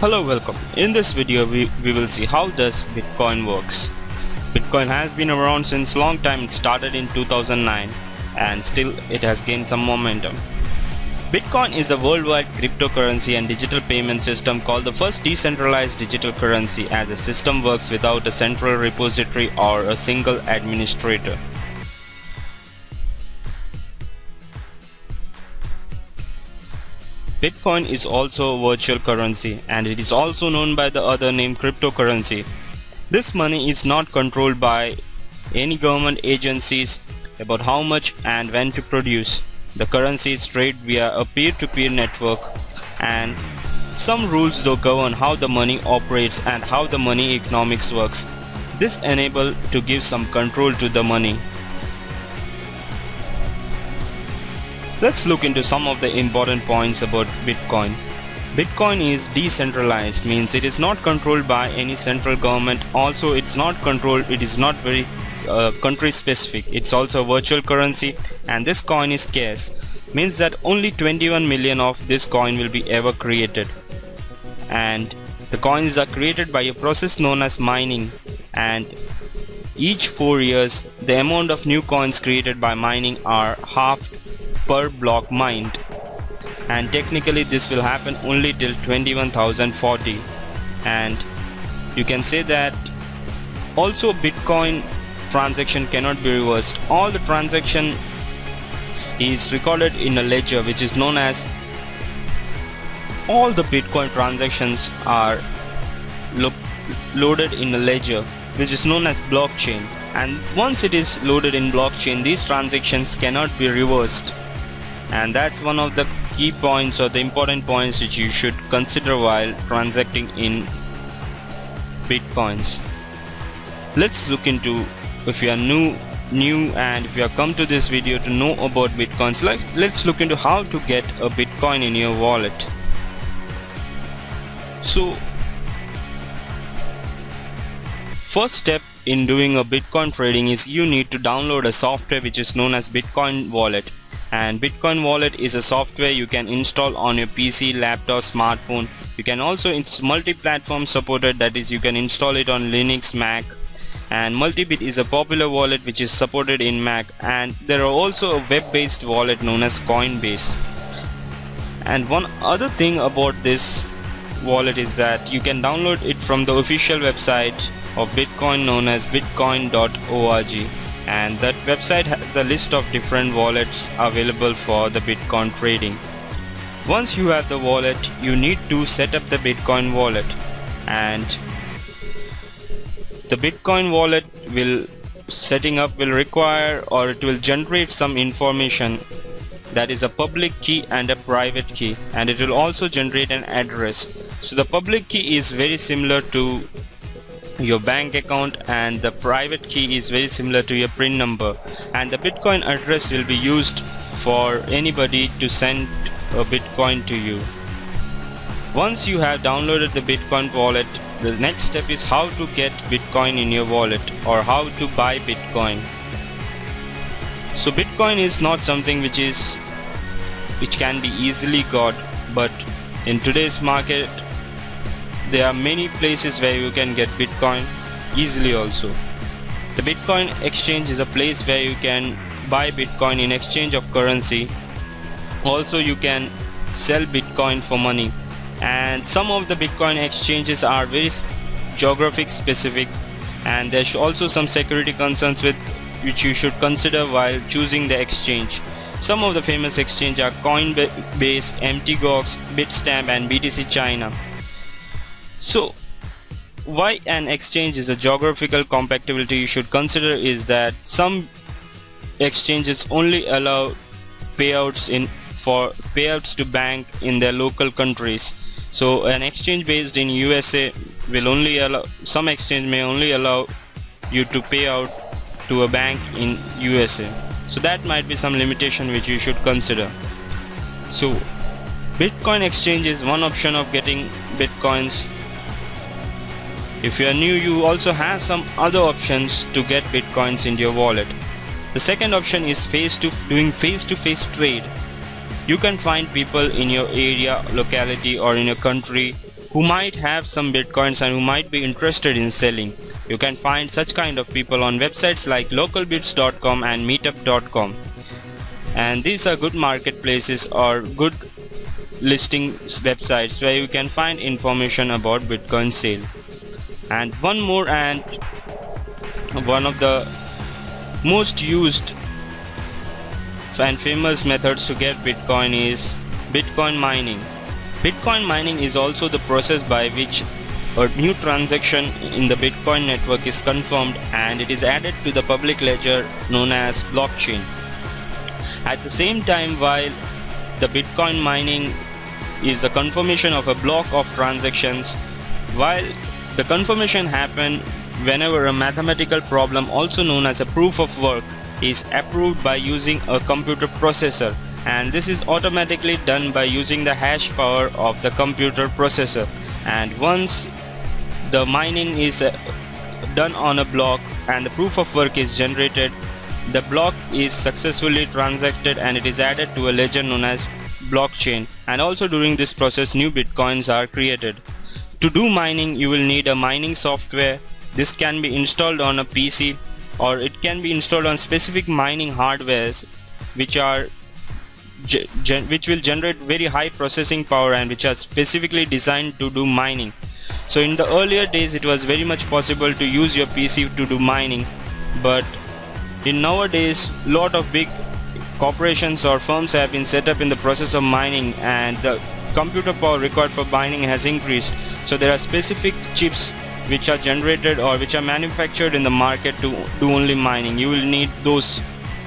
Hello, welcome. In this video we will see how does Bitcoin works. Bitcoin has been around since long time. It started in 2009 and still it has gained some momentum. Bitcoin is a worldwide cryptocurrency and digital payment system called the first decentralized digital currency, as the system works without a central repository or a single administrator. Bitcoin is also a virtual currency, and it is also known by the other name cryptocurrency. This money is not controlled by any government agencies about how much and when to produce. The currency is traded via a peer-to-peer network, and some rules though govern how the money operates and how the money economics works. This enables to give some control to the money. Let's look into some of the important points about Bitcoin. Bitcoin is decentralized, means it is not controlled by any central government. Also, it is not very country specific. It's also a virtual currency, and this coin is scarce, means that only 21 million of this coin will be ever created. And the coins are created by a process known as mining, and each 4 years the amount of new coins created by mining are halved per block mined, and technically this will happen only till 21,040. And you can say that also Bitcoin transaction cannot be reversed. All the transaction is recorded in a ledger, which is known as, all the Bitcoin transactions are loaded in a ledger which is known as blockchain, and once it is loaded in blockchain, these transactions cannot be reversed. And that's one of the key points or the important points which you should consider while transacting in Bitcoins. Let's look into, if you are new and if you have come to this video to know about Bitcoins, let's look into how to get a Bitcoin in your wallet. So first step in doing a Bitcoin trading is you need to download a software which is known as Bitcoin Wallet. And Bitcoin Wallet is a software you can install on your PC, laptop, smartphone. You can also, it's multi-platform supported, that is you can install it on Linux, Mac. And Multibit is a popular wallet which is supported in Mac, and there are also a web-based wallet known as Coinbase. And one other thing about this wallet is that you can download it from the official website of Bitcoin known as bitcoin.org. And that website has a list of different wallets available for the Bitcoin trading. Once you have the wallet, you need to set up the Bitcoin wallet, and the Bitcoin wallet will require, or it will generate some information, that is a public key and a private key, and it will also generate an address. So the public key is very similar to your bank account, and the private key is very similar to your PIN number, and the Bitcoin address will be used for anybody to send a Bitcoin to you. Once you have downloaded the Bitcoin wallet, the next step is how to get Bitcoin in your wallet, or how to buy Bitcoin. So Bitcoin is not something which can be easily got, but in today's market there are many places where you can get Bitcoin easily also. The Bitcoin exchange is a place where you can buy Bitcoin in exchange of currency. Also you can sell Bitcoin for money, and some of the Bitcoin exchanges are very geographic specific, and there's also some security concerns which you should consider while choosing the exchange. Some of the famous exchanges are Coinbase, MTGOX, Bitstamp and BTC China. So why an exchange is a geographical compatibility you should consider is that some exchanges only allow payouts to bank in their local countries. So an exchange based in USA will only allow, some exchange may only allow you to pay out to a bank in USA. So that might be some limitation which you should consider. So Bitcoin exchange is one option of getting Bitcoins. If you are new, you also have some other options to get Bitcoins into your wallet. The second option is doing face-to-face trade. You can find people in your area, locality or in your country who might have some bitcoins and who might be interested in selling. You can find such kind of people on websites like localbits.com and meetup.com, and these are good marketplaces or good listing websites where you can find information about Bitcoin sale. And one more, and one of the most used and famous methods to get Bitcoin is Bitcoin mining. Bitcoin mining is also the process by which a new transaction in the Bitcoin network is confirmed and it is added to the public ledger known as blockchain. At the same time, while the Bitcoin mining is a confirmation of a block of transactions, while the confirmation happens whenever a mathematical problem, also known as a proof of work, is approved by using a computer processor, and this is automatically done by using the hash power of the computer processor. And once the mining is done on a block and the proof of work is generated, the block is successfully transacted and it is added to a ledger known as blockchain. And also during this process, new bitcoins are created. To do mining, you will need a mining software. This can be installed on a PC, or it can be installed on specific mining hardwares which will generate very high processing power and which are specifically designed to do mining. So in the earlier days it was very much possible to use your PC to do mining, but in nowadays lot of big corporations or firms have been set up in the process of mining, and the computer power required for mining has increased. So there are specific chips which are generated or which are manufactured in the market to do only mining. You will need those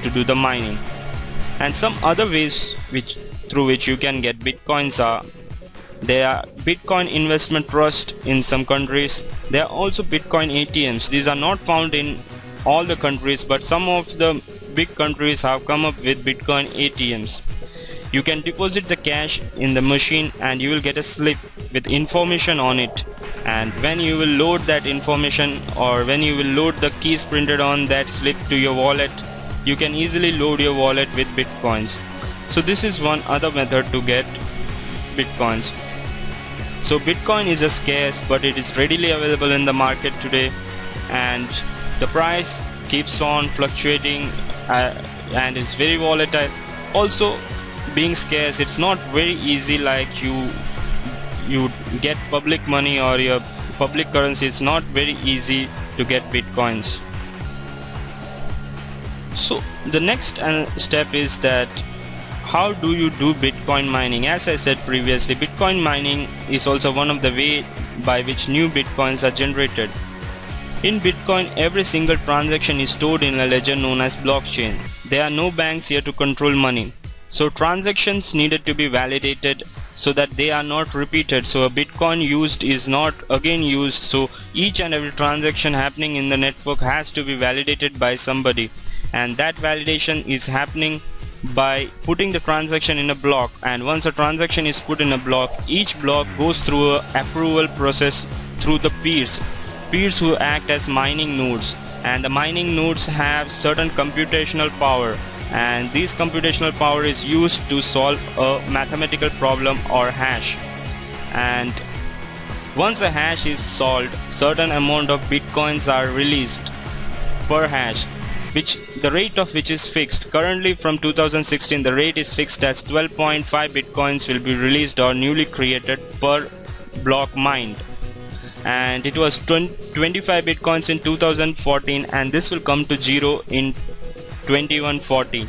to do the mining. And some other ways through which you can get bitcoins are: there are Bitcoin investment trust in some countries. There are also Bitcoin ATMs. These are not found in all the countries, but some of the big countries have come up with Bitcoin ATMs. You can deposit the cash in the machine and you will get a slip with information on it, and when you will load that information, or when you will load the keys printed on that slip to your wallet, you can easily load your wallet with bitcoins. So this is one other method to get bitcoins. So Bitcoin is a scarce, but it is readily available in the market today, and the price keeps on fluctuating and is very volatile. Also, being scarce, it's not very easy like you get public money or your public currency. It's not very easy to get bitcoins. So the next step is that how do you do Bitcoin mining? As I said previously, Bitcoin mining is also one of the ways by which new bitcoins are generated. In Bitcoin, every single transaction is stored in a ledger known as blockchain. There are no banks here to control money. So transactions needed to be validated so that they are not repeated. So a Bitcoin used is not again used. So each and every transaction happening in the network has to be validated by somebody. And that validation is happening by putting the transaction in a block. And once a transaction is put in a block, each block goes through an approval process through the peers who act as mining nodes. And the mining nodes have certain computational power, and this computational power is used to solve a mathematical problem or hash. And once a hash is solved, certain amount of bitcoins are released per hash, which the rate of which is fixed. Currently from 2016 the rate is fixed as 12.5 bitcoins will be released or newly created per block mined. And it was 25 bitcoins in 2014, and this will come to zero in 2140,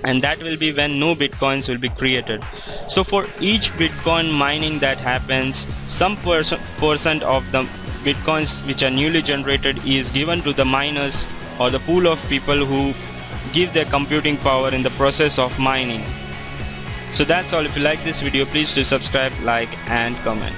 and that will be when no bitcoins will be created. So for each bitcoin mining that happens, some percent of the bitcoins which are newly generated is given to the miners or the pool of people who give their computing power in the process of mining. So that's all. If you like this video, please do subscribe, like and comment.